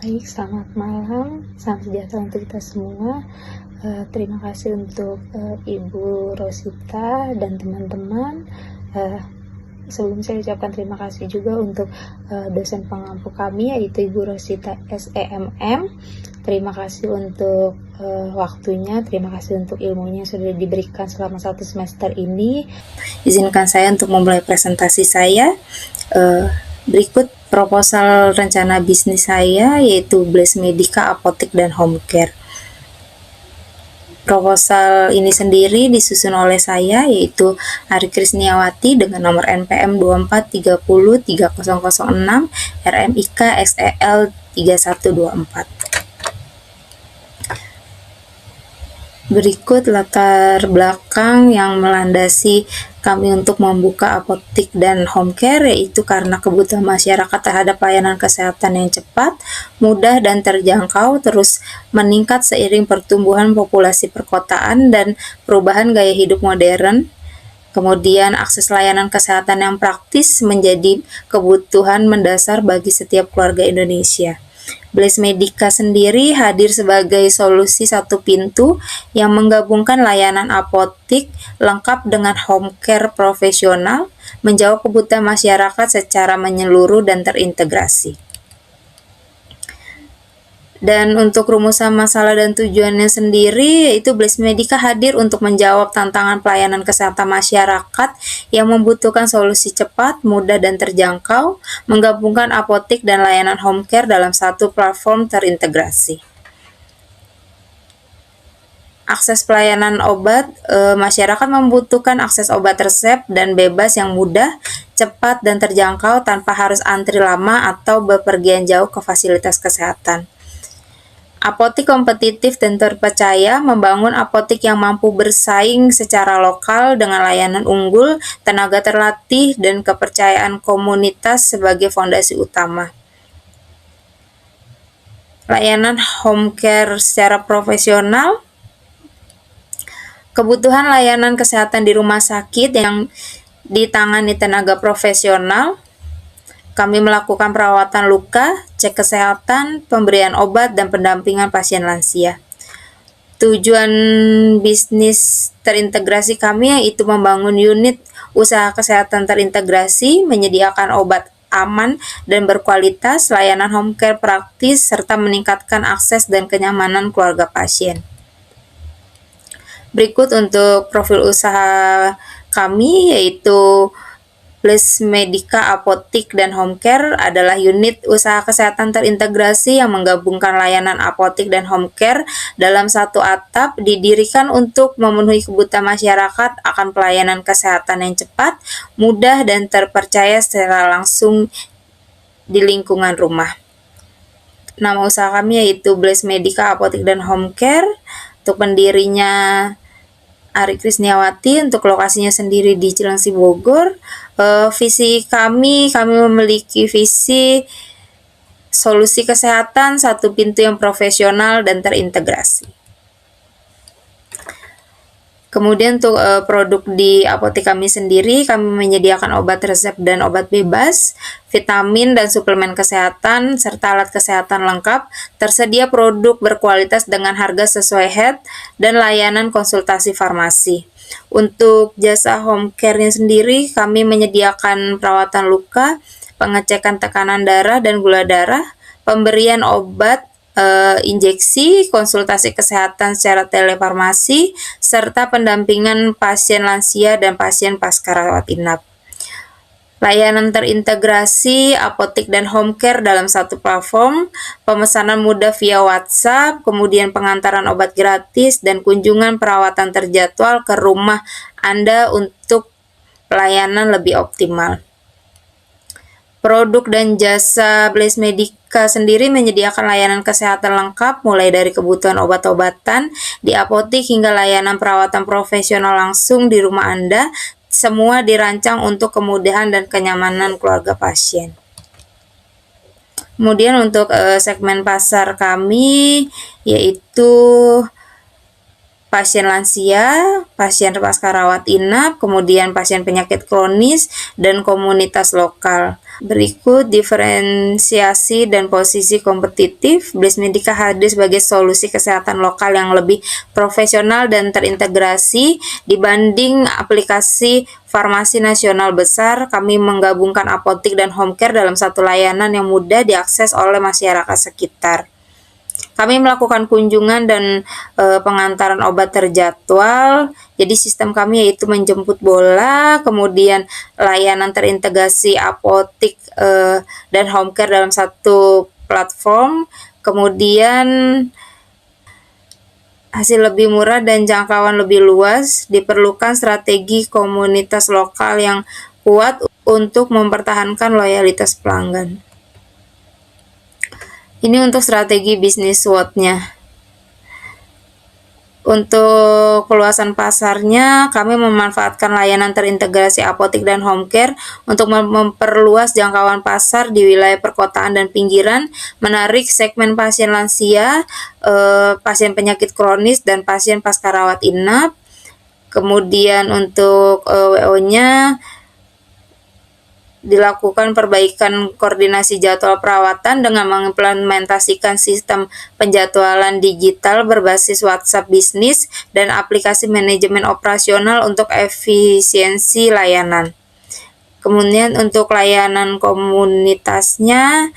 Baik, selamat malam, salam sejahtera untuk kita semua. Terima kasih untuk Ibu Rosita dan teman-teman. Sebelum saya ucapkan terima kasih juga untuk dosen pengampu kami, yaitu Ibu Rosita SEMM. Terima kasih untuk waktunya, terima kasih untuk ilmunya yang sudah diberikan selama 1 semester ini. Izinkan saya untuk memulai presentasi saya. Berikut proposal rencana bisnis saya, yaitu Bless Medica, Apotik, dan Home Care. Proposal ini sendiri disusun oleh saya, yaitu Ari Krisniawati dengan nomor NPM 24303006 RMIK XEL 3124. Berikut latar belakang yang melandasi kami untuk membuka apotik dan home care, yaitu karena kebutuhan masyarakat terhadap layanan kesehatan yang cepat, mudah, dan terjangkau terus meningkat seiring pertumbuhan populasi perkotaan dan perubahan gaya hidup modern. Kemudian akses layanan kesehatan yang praktis menjadi kebutuhan mendasar bagi setiap keluarga Indonesia. Bless Medica sendiri hadir sebagai solusi satu pintu yang menggabungkan layanan apotik lengkap dengan home care profesional, menjawab kebutuhan masyarakat secara menyeluruh dan terintegrasi. Dan untuk rumusan masalah dan tujuannya sendiri, yaitu Bless Medica hadir untuk menjawab tantangan pelayanan kesehatan masyarakat yang membutuhkan solusi cepat, mudah, dan terjangkau, menggabungkan apotik dan layanan home care dalam satu platform terintegrasi. Akses pelayanan obat, masyarakat membutuhkan akses obat resep dan bebas yang mudah, cepat, dan terjangkau tanpa harus antri lama atau bepergian jauh ke fasilitas kesehatan. Apotik kompetitif dan terpercaya, membangun apotik yang mampu bersaing secara lokal dengan layanan unggul, tenaga terlatih, dan kepercayaan komunitas sebagai fondasi utama. Layanan home care secara profesional, kebutuhan layanan kesehatan di rumah sakit yang ditangani tenaga profesional. Kami melakukan perawatan luka, cek kesehatan, pemberian obat, dan pendampingan pasien lansia. Tujuan bisnis terintegrasi kami yaitu membangun unit usaha kesehatan terintegrasi, menyediakan obat aman dan berkualitas, layanan home care praktis, serta meningkatkan akses dan kenyamanan keluarga pasien. Berikut untuk profil usaha kami, yaitu Bless Medica, Apotik, dan Home Care adalah unit usaha kesehatan terintegrasi yang menggabungkan layanan apotik dan home care dalam satu atap, didirikan untuk memenuhi kebutuhan masyarakat akan pelayanan kesehatan yang cepat, mudah, dan terpercaya secara langsung di lingkungan rumah. Nama usaha kami yaitu Bless Medica, Apotik, dan Home Care. Untuk pendirinya Ari Krisniawati, untuk lokasinya sendiri di Cilengsi, Bogor. Visi kami memiliki visi solusi kesehatan satu pintu yang profesional dan terintegrasi. Kemudian untuk produk di apotek kami sendiri, kami menyediakan obat resep dan obat bebas, vitamin dan suplemen kesehatan, serta alat kesehatan lengkap. Tersedia produk berkualitas dengan harga sesuai HET dan layanan konsultasi farmasi. Untuk jasa home care-nya sendiri, kami menyediakan perawatan luka, pengecekan tekanan darah dan gula darah, pemberian obat injeksi, konsultasi kesehatan secara telefarmasi, serta pendampingan pasien lansia dan pasien pasca rawat inap. Layanan terintegrasi apotik dan home care dalam satu platform, pemesanan mudah via WhatsApp, kemudian pengantaran obat gratis, dan kunjungan perawatan terjadwal ke rumah Anda untuk pelayanan lebih optimal. Produk dan jasa Bless Medica sendiri menyediakan layanan kesehatan lengkap mulai dari kebutuhan obat-obatan di apotik hingga layanan perawatan profesional langsung di rumah Anda, semua dirancang untuk kemudahan dan kenyamanan keluarga pasien. Kemudian untuk segmen pasar kami yaitu pasien lansia, pasien pasca rawat inap, kemudian pasien penyakit kronis, dan komunitas lokal. Berikut diferensiasi dan posisi kompetitif. Blast Medica hadir sebagai solusi kesehatan lokal yang lebih profesional dan terintegrasi dibanding aplikasi farmasi nasional besar. Kami menggabungkan apotik dan home care dalam satu layanan yang mudah diakses oleh masyarakat sekitar. Kami melakukan kunjungan dan pengantaran obat terjadwal. Jadi sistem kami yaitu menjemput bola, kemudian layanan terintegrasi apotik dan home care dalam satu platform, kemudian hasil lebih murah dan jangkauan lebih luas. Diperlukan strategi komunitas lokal yang kuat untuk mempertahankan loyalitas pelanggan. Ini untuk strategi bisnis SWOT-nya. Untuk keluasan pasarnya, kami memanfaatkan layanan terintegrasi apotik dan home care untuk memperluas jangkauan pasar di wilayah perkotaan dan pinggiran, menarik segmen pasien lansia, pasien penyakit kronis, dan pasien pasca rawat inap. Kemudian untuk WO-nya, dilakukan perbaikan koordinasi jadwal perawatan dengan mengimplementasikan sistem penjadwalan digital berbasis WhatsApp bisnis dan aplikasi manajemen operasional untuk efisiensi layanan. Kemudian untuk layanan komunitasnya,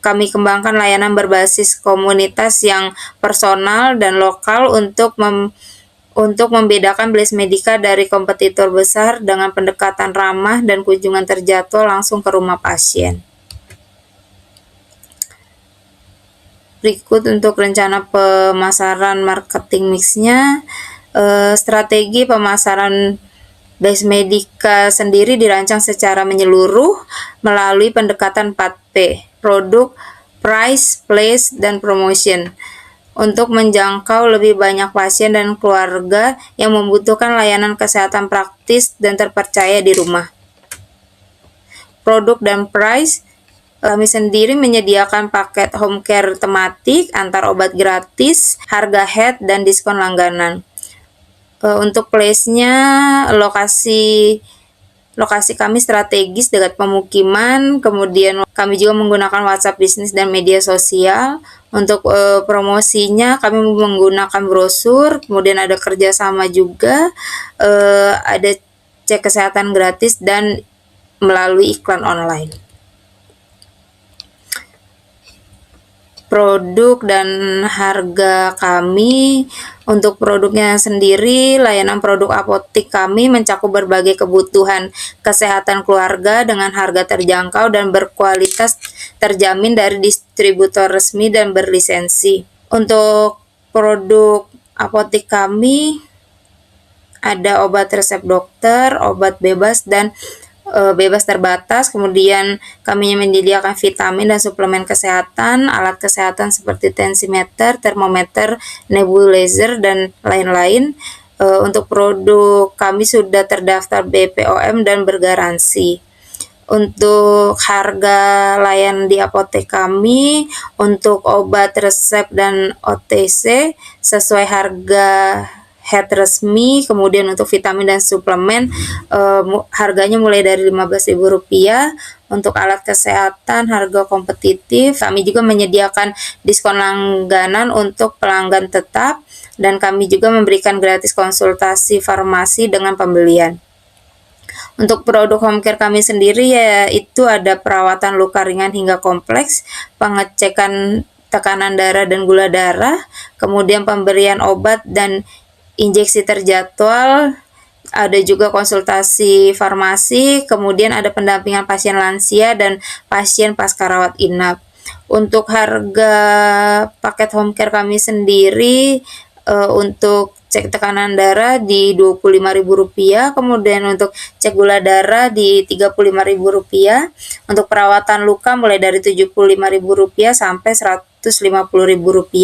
kami kembangkan layanan berbasis komunitas yang personal dan lokal untuk membedakan Blast Medica dari kompetitor besar dengan pendekatan ramah dan kunjungan terjadwal langsung ke rumah pasien. Berikut untuk rencana pemasaran marketing mix-nya. Strategi pemasaran Blast Medica sendiri dirancang secara menyeluruh melalui pendekatan 4P, produk, price, place, dan promotion, untuk menjangkau lebih banyak pasien dan keluarga yang membutuhkan layanan kesehatan praktis dan terpercaya di rumah. Produk dan price, kami sendiri menyediakan paket home care tematik, antar obat gratis, harga head, dan diskon langganan. Untuk place-nya, lokasi kami strategis dekat pemukiman, kemudian kami juga menggunakan WhatsApp bisnis dan media sosial. Untuk promosinya kami menggunakan brosur, kemudian ada kerjasama juga, ada cek kesehatan gratis dan melalui iklan online. Produk dan harga kami. Untuk produknya sendiri, layanan produk apotik kami mencakup berbagai kebutuhan kesehatan keluarga dengan harga terjangkau dan berkualitas terjamin dari distributor resmi dan berlisensi. Untuk produk apotik kami ada obat resep dokter, obat bebas dan bebas terbatas, kemudian kami menyediakan vitamin dan suplemen kesehatan, alat kesehatan seperti tensimeter, termometer, nebulizer, dan lain-lain. Untuk produk kami sudah terdaftar BPOM dan bergaransi. Untuk harga layanan di apotek kami, untuk obat resep dan OTC sesuai harga head resmi, kemudian untuk vitamin dan suplemen harganya mulai dari Rp15.000. Untuk alat kesehatan harga kompetitif. Kami juga menyediakan diskon langganan untuk pelanggan tetap, dan kami juga memberikan gratis konsultasi farmasi dengan pembelian. Untuk produk home care kami sendiri yaitu ada perawatan luka ringan hingga kompleks, pengecekan tekanan darah dan gula darah, kemudian pemberian obat dan injeksi terjadwal, ada juga konsultasi farmasi, kemudian ada pendampingan pasien lansia dan pasien pasca rawat inap. Untuk harga paket home care kami sendiri, untuk cek tekanan darah di Rp25.000, kemudian untuk cek gula darah di Rp35.000. Untuk perawatan luka mulai dari Rp75.000 sampai Rp150.000.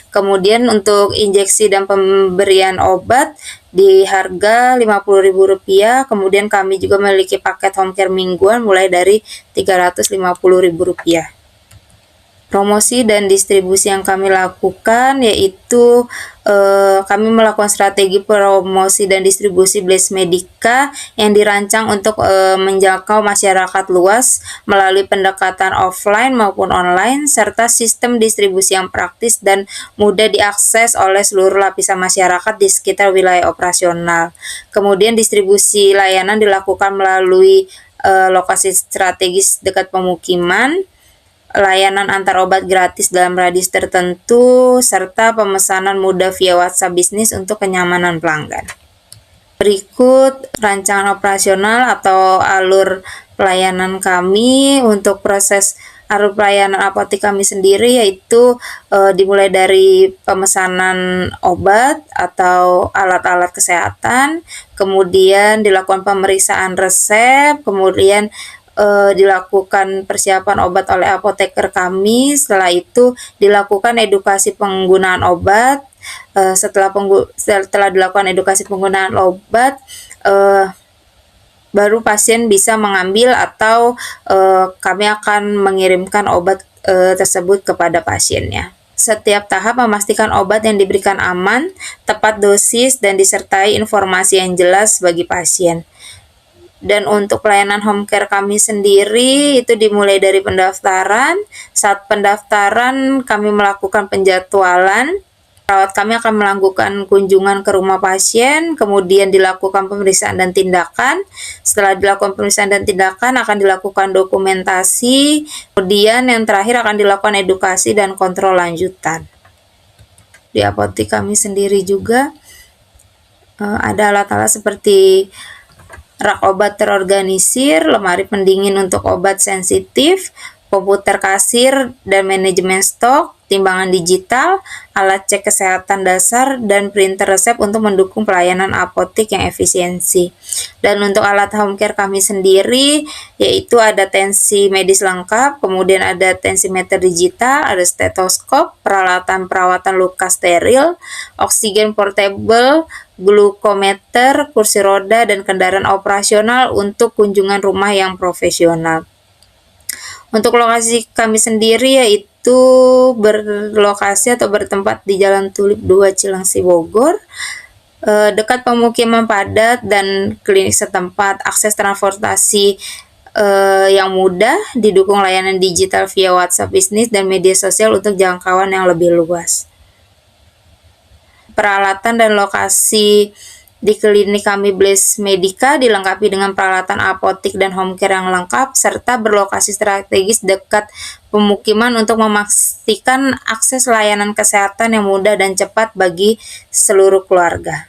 Kemudian untuk injeksi dan pemberian obat di harga Rp50.000. Kemudian kami juga memiliki paket home care mingguan mulai dari Rp350.000. Promosi dan distribusi yang kami lakukan yaitu kami melakukan strategi promosi dan distribusi Bless Medica yang dirancang untuk menjangkau masyarakat luas melalui pendekatan offline maupun online serta sistem distribusi yang praktis dan mudah diakses oleh seluruh lapisan masyarakat di sekitar wilayah operasional. Kemudian distribusi layanan dilakukan melalui lokasi strategis dekat pemukiman, layanan antar obat gratis dalam radius tertentu, serta pemesanan mudah via WhatsApp bisnis untuk kenyamanan pelanggan. Berikut rancangan operasional atau alur pelayanan kami. Untuk proses alur pelayanan apotek kami sendiri yaitu dimulai dari pemesanan obat atau alat-alat kesehatan, kemudian dilakukan pemeriksaan resep, kemudian dilakukan persiapan obat oleh apoteker kami. Setelah itu dilakukan edukasi penggunaan obat. Setelah dilakukan edukasi penggunaan obat, baru pasien bisa mengambil atau kami akan mengirimkan obat tersebut kepada pasiennya. Setiap tahap memastikan obat yang diberikan aman, tepat dosis, dan disertai informasi yang jelas bagi pasien. Dan untuk pelayanan home care kami sendiri itu dimulai dari pendaftaran. Saat pendaftaran kami melakukan penjadwalan. Perawat kami akan melakukan kunjungan ke rumah pasien, kemudian dilakukan pemeriksaan dan tindakan. Setelah dilakukan pemeriksaan dan tindakan akan dilakukan dokumentasi. Kemudian yang terakhir akan dilakukan edukasi dan kontrol lanjutan. Di apotek kami sendiri juga ada alat-alat seperti rak obat terorganisir, lemari pendingin untuk obat sensitif, komputer kasir dan manajemen stok, timbangan digital, alat cek kesehatan dasar, dan printer resep untuk mendukung pelayanan apotek yang efisiensi. Dan untuk alat home care kami sendiri, yaitu ada tensi medis lengkap, kemudian ada tensimeter digital, ada stetoskop, peralatan perawatan luka steril, oksigen portable, glukometer, kursi roda, dan kendaraan operasional untuk kunjungan rumah yang profesional. Untuk lokasi kami sendiri yaitu berlokasi atau bertempat di Jalan Tulip 2 Cilengsi Bogor, dekat pemukiman padat dan klinik setempat. Akses transportasi yang mudah, didukung layanan digital via WhatsApp bisnis dan media sosial untuk jangkauan yang lebih luas. Peralatan dan lokasi di klinik kami Bless Medica dilengkapi dengan peralatan apotek dan home care yang lengkap serta berlokasi strategis dekat pemukiman untuk memastikan akses layanan kesehatan yang mudah dan cepat bagi seluruh keluarga.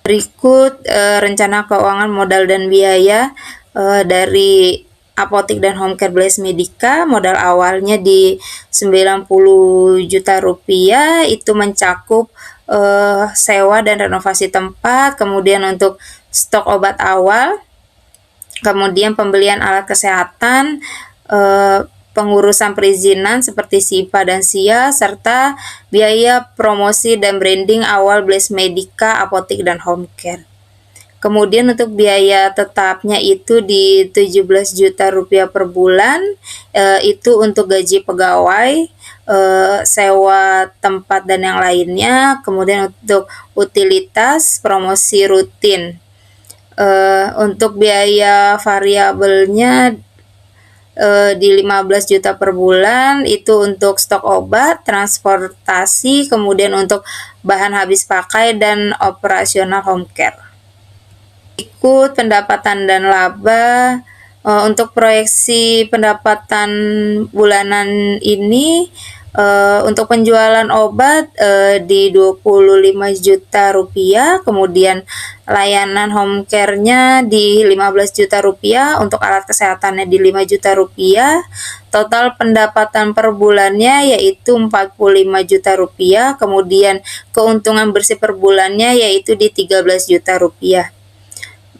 Berikut rencana keuangan modal dan biaya dari apotek dan home care Bless Medica. Modal awalnya di 90 juta rupiah, itu mencakup sewa dan renovasi tempat, kemudian untuk stok obat awal, kemudian pembelian alat kesehatan, pengurusan perizinan seperti SIPA dan SIA, serta biaya promosi dan branding awal Bless Medica, apotek dan home care. Kemudian untuk biaya tetapnya itu di 17 juta rupiah per bulan, itu untuk gaji pegawai, sewa tempat dan yang lainnya. Kemudian untuk utilitas, promosi rutin. Untuk biaya variabelnya di 15 juta per bulan, itu untuk stok obat, transportasi, kemudian untuk bahan habis pakai dan operasional home care. Ikut pendapatan dan laba. Untuk proyeksi pendapatan bulanan ini, untuk penjualan obat di 25 juta rupiah, kemudian layanan home care-nya di 15 juta rupiah, untuk alat kesehatannya di 5 juta rupiah, total pendapatan per bulannya yaitu 45 juta rupiah, kemudian keuntungan bersih per bulannya yaitu di 13 juta rupiah.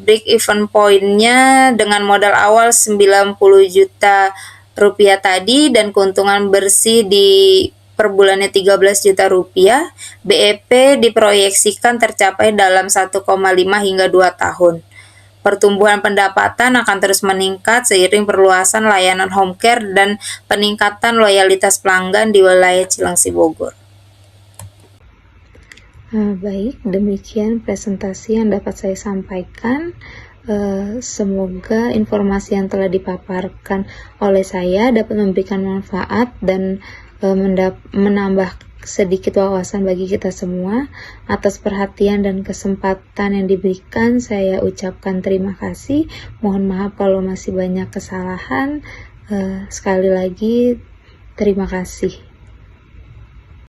Break even point-nya dengan modal awal 90 juta rupiah tadi dan keuntungan bersih di per bulannya 13 juta rupiah, BEP diproyeksikan tercapai dalam 1,5 hingga 2 tahun. Pertumbuhan pendapatan akan terus meningkat seiring perluasan layanan home care dan peningkatan loyalitas pelanggan di wilayah Cilengsi Bogor. Baik, demikian presentasi yang dapat saya sampaikan. Semoga informasi yang telah dipaparkan oleh saya dapat memberikan manfaat dan menambah sedikit wawasan bagi kita semua. Atas perhatian dan kesempatan yang diberikan, saya ucapkan terima kasih. Mohon maaf kalau masih banyak kesalahan. Sekali lagi, terima kasih.